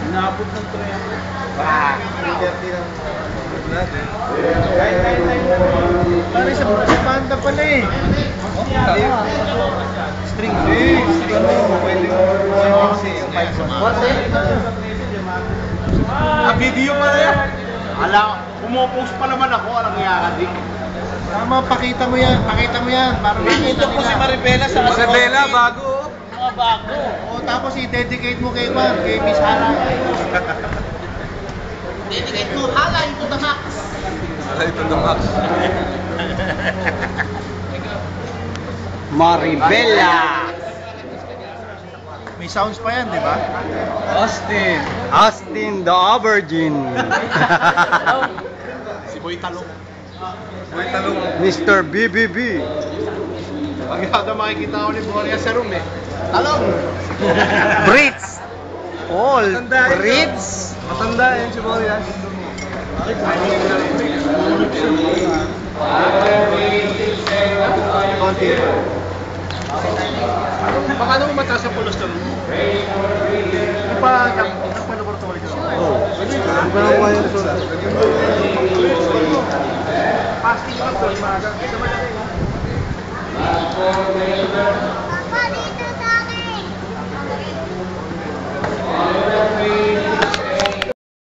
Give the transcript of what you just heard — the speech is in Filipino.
Inabot ng 3 ako. Pare sa banda pala eh. String. Pwede video pala yan. Pumupost pa naman ako. Alam nga ka, tama, pakita mo yan. Para makita nila. Si Maribela sa Maribela, bago. Mga bago. O, tapos i-dedicate mo kay Juan, kay Miss Hala. Dedicate mo, Hala into the max. Hala into the max. Maribela. May sounds pa yan, di ba? Austin the Aubergine. Si Boy Talong. Mr. BBB. Pag yata makikita ko ni Boria sa room eh. Talong! Brits. Paul Brits. Matanda yan si Boria. Konti. Baka naman mataas ang cholesterol mo. Di pa nagpa-laboratory ka? Oo. Fasting lang po, umaga.